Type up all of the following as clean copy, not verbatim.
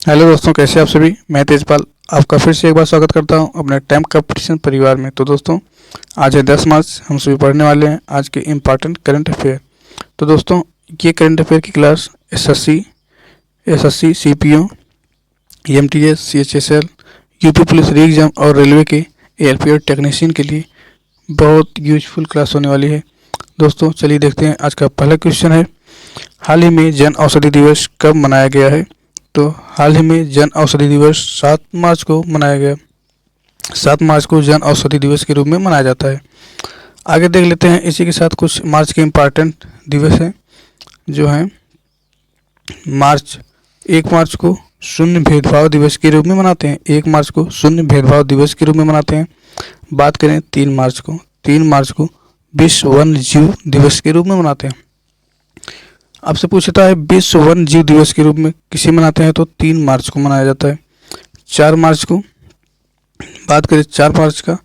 Hello दोस्तों, कैसे आप सभी। मैं तेजपाल आपका फिर से एक बार स्वागत करता हूं अपने टाइम कंपटीशन परिवार में। तो दोस्तों, आज है 10 मार्च। हम सभी पढ़ने वाले हैं आज के इम्पॉर्टेंट करंट अफेयर। तो दोस्तों, ये करंट अफेयर की class SSC CPO MTS CHSL UP police री एग्जाम और रेलवे के एएलपी और टेक्नीशियन के लिए बहुत यूजफुल क्लास होने वाली है। दोस्तों, चलिए देखते हैं। आज का पहला क्वेश्चन है, हाल ही में जन औषधि दिवस कब मनाया गया है। तो हाल ही में जन औषधि दिवस 7 मार्च को मनाया गया। 7 मार्च को जन औषधि दिवस के रूप में मनाया जाता है। आगे देख लेते हैं। इसी के साथ कुछ मार्च के इम्पॉर्टेंट दिवस हैं जो हैं मार्च 1 मार्च को शून्य भेदभाव दिवस के रूप में मनाते हैं। 1 मार्च को शून्य भेदभाव दिवस के रूप में मनाते हैं। बात करें 3 मार्च को, 3 मार्च को विश्व वन्य जीव दिवस के रूप में मनाते हैं। आपसे पूछता है विश्व वन्य जीव दिवस के रूप में किसे मनाते हैं, तो 3 मार्च को मनाया जाता है। 4 मार्च को बात करें, 4 मार्च का,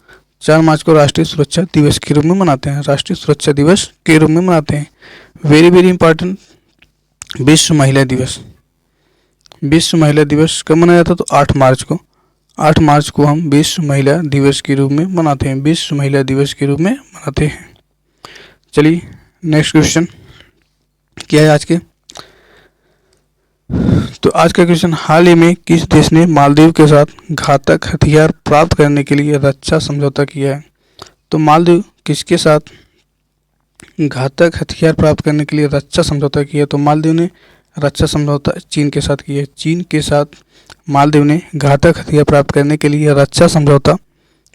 4 मार्च को राष्ट्रीय सुरक्षा दिवस के रूप में मनाते हैं। राष्ट्रीय सुरक्षा दिवस के रूप में मनाते हैं। वेरी वेरी इंपॉर्टेंट, विश्व महिला दिवस। विश्व महिला दिवस कब मनाया जाता है, तो 8 मार्च को। 8 मार्च को हम विश्व महिला दिवस के रूप में मनाते हैं। विश्व महिला दिवस के रूप में मनाते हैं। चलिए नेक्स्ट क्वेश्चन क्या है आज के। तो आज का क्वेश्चन, हाल ही में किस देश ने मालदीव के साथ घातक हथियार प्राप्त करने के लिए रक्षा समझौता किया है। तो मालदीव किसके साथ घातक हथियार प्राप्त करने के लिए रक्षा समझौता किया। तो मालदीव ने रक्षा समझौता चीन के साथ किया है। चीन के साथ मालदीव ने घातक हथियार प्राप्त करने के लिए रक्षा समझौता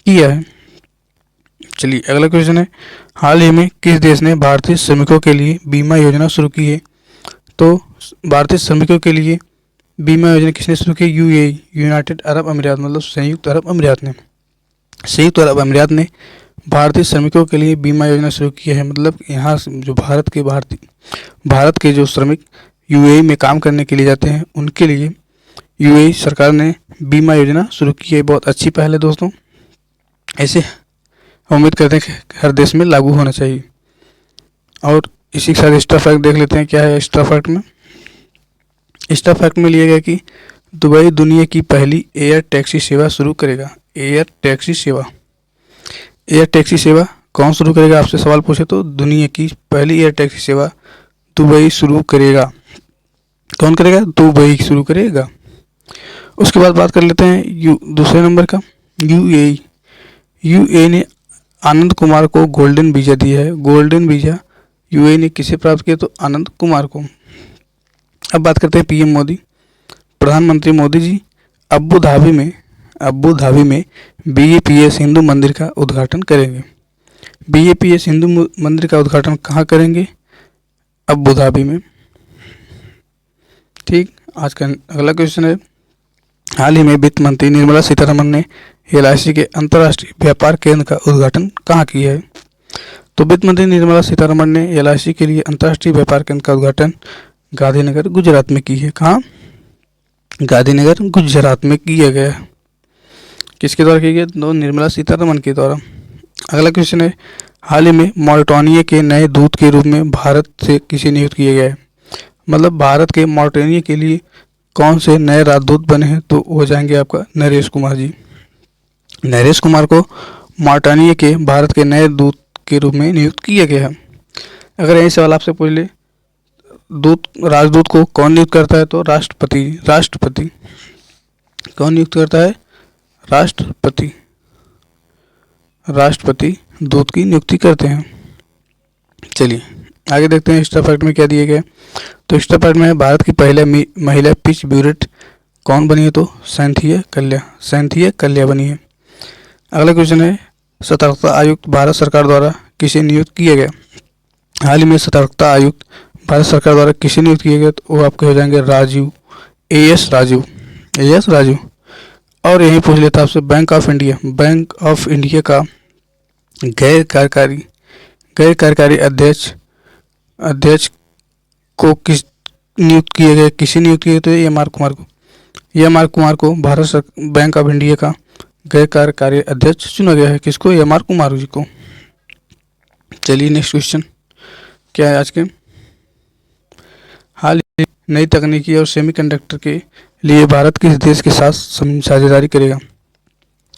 किया है। चलिए अगला क्वेश्चन है, हाल ही में किस देश ने भारतीय श्रमिकों के लिए बीमा योजना शुरू की है। तो भारतीय श्रमिकों के लिए बीमा योजना किसने शुरू की। यूएई, यूनाइटेड अरब अमीरात, मतलब संयुक्त अरब अमीरात ने। संयुक्त अरब अमीरात ने भारतीय श्रमिकों के लिए बीमा योजना शुरू की है। मतलब यहाँ जो भारत के जो श्रमिक यूएई में काम करने के लिए जाते हैं उनके लिए यूएई सरकार ने बीमा योजना शुरू की है। बहुत अच्छी पहल है दोस्तों। ऐसे उम्मीद करते हैं कि हर देश में लागू होना चाहिए। और इसी के साथ एक्स्ट्रा फैक्ट देख लेते हैं। क्या है एक्स्ट्रा फैक्ट में। एक्स्ट्रा फैक्ट में लिया गया कि दुबई दुनिया की पहली एयर टैक्सी सेवा शुरू करेगा। एयर टैक्सी सेवा, एयर टैक्सी सेवा कौन शुरू करेगा, आपसे सवाल पूछे तो दुनिया की पहली एयर टैक्सी सेवा दुबई शुरू करेगा। कौन करेगा, दुबई शुरू करेगा। उसके बाद बात कर लेते हैं दूसरे नंबर का, यूएई। यूएई ने आनंद कुमार को गोल्डन वीज़ा दिया है। गोल्डन वीज़ा यूएई ने किसे प्राप्त किया, तो आनंद कुमार को। अब बात करते हैं पीएम मोदी। प्रधानमंत्री मोदी जी अबू धाबी में बीएपीएस हिंदू मंदिर का उद्घाटन करेंगे। बीएपीएस हिंदू मंदिर का उद्घाटन कहाँ करेंगे, अबू धाबी में। ठीक। आज का अगला क्वेश्चन है, हाल ही में वित्त मंत्री निर्मला सीतारमण ने एलआईसी के अंतर्राष्ट्रीय व्यापार केंद्र का उद्घाटन कहाँ किया है। तो वित्त मंत्री निर्मला सीतारमण ने एलआईसी के लिए अंतर्राष्ट्रीय व्यापार केंद्र का उद्घाटन गांधीनगर गुजरात में की है। कहाँ, गांधीनगर गुजरात में किया गया है। किसके द्वारा किया गया, तो निर्मला सीतारमण के द्वारा। अगला क्वेश्चन है, हाल ही में मॉरिटानिया के नए दूत के रूप में भारत से किसे नियुक्त किया गया है। मतलब भारत के मॉरिटानिया के लिए कौन से नए राजदूत बने हैं, तो हो जाएंगे आपका नरेश कुमार जी। नरेश कुमार को मॉरिटानिया के भारत के नए दूत के रूप में नियुक्त किया गया है। अगर यही सवाल आपसे पूछ ले, राजदूत को कौन नियुक्त करता है, तो राष्ट्रपति कौन नियुक्त करता है, राष्ट्रपति दूत की नियुक्ति करते हैं। चलिए आगे देखते हैं एक्स्ट्रा फैक्ट में क्या दिए गए। तो एक्स्ट्रा फैक्ट में भारत की पहले महिला पिच ब्यूरेट कौन बनी है, तो सैंथिया कल्या बनी है। अगला क्वेश्चन है, सतर्कता आयुक्त भारत सरकार द्वारा किसे नियुक्त किया गया। हाल ही में सतर्कता आयुक्त भारत सरकार द्वारा किसे नियुक्त किया गया, तो वो आपके हो जाएंगे राजीव, एएस राजू। और यही पूछ लेता आपसे, बैंक ऑफ इंडिया का गैर कार्यकारी अध्यक्ष को किसे नियुक्त किया गया, तो एम.आर. कुमार को भारत बैंक ऑफ इंडिया का गैर कार्यकारी अध्यक्ष चुना गया है। किसको, एम.आर. कुमार जी को। चलिए नेक्स्ट क्वेश्चन क्या है आज के। हाल ही नई तकनीकी और सेमीकंडक्टर के लिए भारत किस देश के साथ साझेदारी करेगा?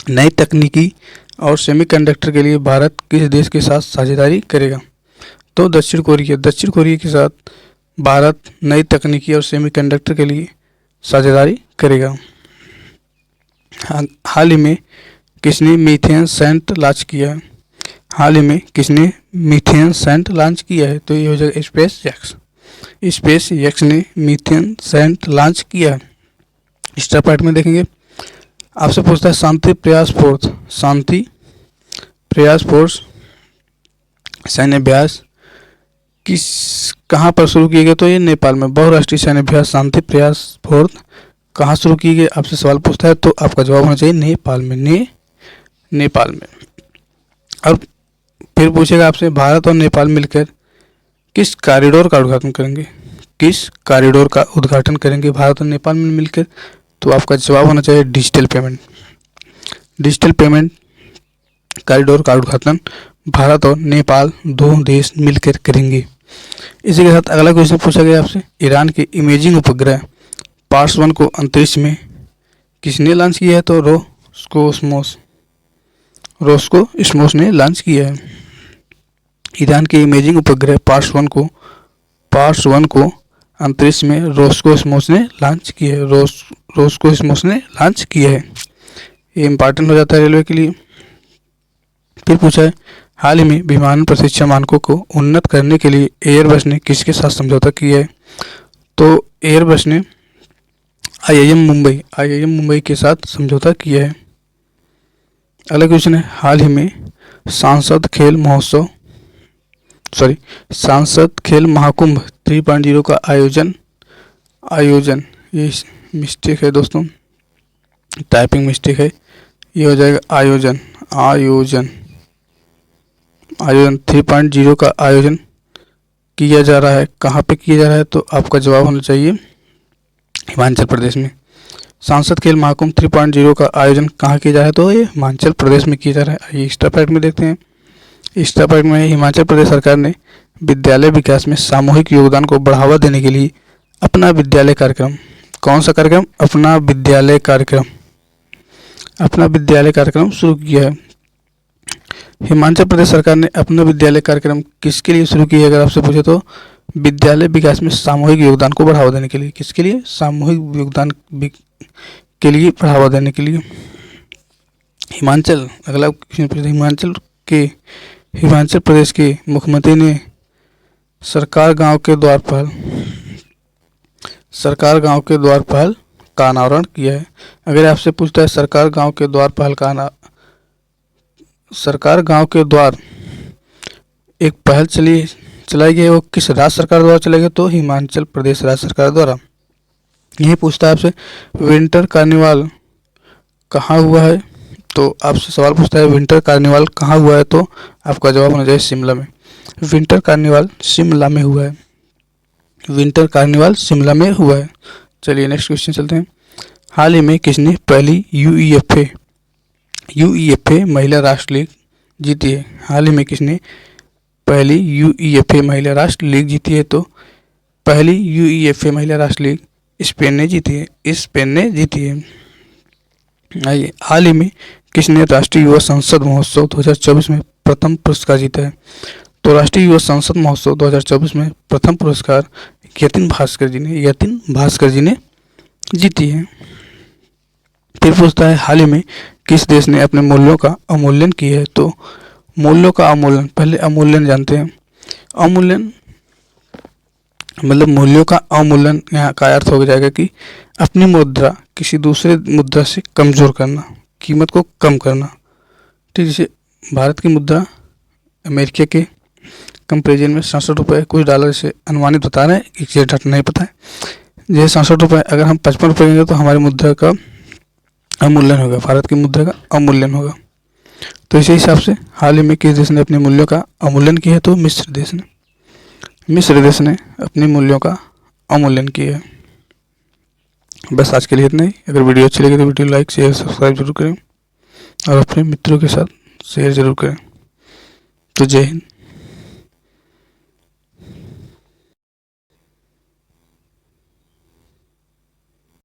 नई तकनीकी और सेमीकंडक्टर के लिए भारत किस देश के साथ साझेदारी करेगा? तो दक्षिण कोरिया। दक्षिण कोरिया के साथ भारत नई तकनीकी और सेमीकंडक्टर के लिए साझेदारी करेगा। हाल ही में किसने मीथेन सेंट लॉन्च किया है? हाल ही में किसने मीथेन सेंट लॉन्च किया है? तो ये हो जाएगा स्पेस एक्स। स्पेस एक्स ने मीथेन सेंट लॉन्च किया है। स्टेप पार्ट में देखेंगे, आपसे पूछता है शांति प्रयास फोर्स। शांति प्रयास फोर्स सैन्य अभ्यास किस कहाँ पर शुरू किए गए? तो ये नेपाल में। बहुराष्ट्रीय सैन्य अभ्यास शांति प्रयास फोर्स कहाँ शुरू किए गए? आपसे सवाल पूछता है तो आपका जवाब होना चाहिए नेपाल में। नेपाल में। अब फिर पूछेगा आपसे भारत और नेपाल मिलकर किस कॉरिडोर का उद्घाटन करेंगे? किस कॉरिडोर का उद्घाटन करेंगे भारत और नेपाल में मिलकर? तो आपका जवाब होना चाहिए digital payment. Digital payment corridor का उद्घाटन भारत और नेपाल दोनों देश मिलकर करेंगे। इसी के साथ अगला क्वेश्चन पूछा गया आपसे, ईरान के इमेजिंग उपग्रह पार्स 1 को अंतरिक्ष में किसने लॉन्च किया है? तो रोस्कोस्मोस ने लॉन्च किया है। ईरान के इमेजिंग उपग्रह पार्स 1 को अंतरिक्ष में रोस्कोस्मोस ने लॉन्च किया है। रोस्कोस्मोस ने लॉन्च किया है। ये इंपॉर्टेंट हो जाता है रेलवे के लिए। फिर पूछा है, हाल ही में विमान प्रशिक्षण मानकों को उन्नत करने के लिए एयरबस ने किसके साथ समझौता किया है? तो एयरबस ने IIM मुंबई के साथ समझौता किया है। अगला क्वेश्चन है, हाल ही में सांसद खेल महाकुंभ 3.0 का आयोजन ये मिस्टेक है दोस्तों, टाइपिंग मिस्टेक है। ये हो जाएगा आयोजन 3.0 का आयोजन किया जा रहा है। कहाँ पे किया जा रहा है? तो आपका जवाब होना चाहिए हिमाचल प्रदेश में। सांसद खेल महाकुंभ 3.0 का आयोजन कहाँ किया जा रहा है? तो ये हिमाचल प्रदेश में किया जा रहा है। आइए स्टेप पार्ट में देखते हैं। स्टेप पार्ट में हिमाचल प्रदेश सरकार ने विद्यालय विकास में सामूहिक योगदान को बढ़ावा देने के लिए अपना विद्यालय कार्यक्रम, कौन सा कार्यक्रम? अपना विद्यालय कार्यक्रम शुरू किया है। हिमाचल प्रदेश सरकार ने अपना विद्यालय कार्यक्रम किसके लिए शुरू किया है? अगर आपसे पूछे तो विद्यालय विकास में सामूहिक योगदान को बढ़ावा देने के लिए। किसके लिए? सामूहिक योगदान के लिए बढ़ावा देने के लिए। अगला हिमाचल प्रदेश के मुख्यमंत्री ने सरकार गांव के द्वार पहल का अनावरण किया है। अगर आपसे पूछता है सरकार गांव के द्वार एक पहल चलाई गई है, वो किस राज्य सरकार द्वारा चलाई गई? तो हिमाचल प्रदेश राज्य सरकार द्वारा। यही पूछता है आपसे विंटर कार्निवाल कहाँ हुआ है? तो आपसे सवाल पूछता है विंटर कार्निवाल कहाँ हुआ है? तो आपका जवाब होना चाहिए शिमला में। विंटर कार्निवाल शिमला में हुआ है। चलिए नेक्स्ट क्वेश्चन चलते हैं। हाल ही में किसने पहली यूईएफए महिला राष्ट्र लीग जीती है? हाल ही में किसने पहली यूईएफए महिला राष्ट्र लीग जीती है? तो पहली यूईएफए महिला राष्ट्र लीग स्पेन ने जीती है। आइए, हाल ही में किसने राष्ट्रीय युवा संसद महोत्सव 2024 में प्रथम पुरस्कार जीता है? तो राष्ट्रीय युवा संसद महोत्सव 2024 में प्रथम पुरस्कार यतिन भास्कर जी ने जीती है। फिर पूछता है, हाल ही में किस देश ने अपने मूल्यों का अवमूल्यन किया है? तो मूल्यों का अवमूल्यन, पहले अवमूल्यन जानते हैं। अवमूल्यन मतलब मूल्यों का अवमूल्यन यहाँ का अर्थ हो जाएगा कि अपनी मुद्रा किसी दूसरे मुद्रा से कमजोर करना, कीमत को कम करना। ठीक, जैसे भारत की मुद्रा अमेरिका के कंपेरिजन में 67 रुपये कुछ डॉलर से अनुमानित बता रहे हैं, एग्जैक्ट डेट नहीं पता है। जैसे 67 रुपये अगर हम 55 रुपये लेंगे तो हमारी मुद्रा का अवमूल्यन होगा, भारत की मुद्रा का अवमूल्यन होगा। तो इसी हिसाब से हाल ही में किस देश ने अपने मूल्यों का अवमूल्यन किया है? तो मिस्र देश ने अपने मूल्यों का अवमूल्यन किया है। बस आज के लिए इतना ही। अगर वीडियो अच्छी लगी तो वीडियो लाइक शेयर सब्सक्राइब जरूर करें और अपने मित्रों के साथ शेयर जरूर करें। तो जय हिंद।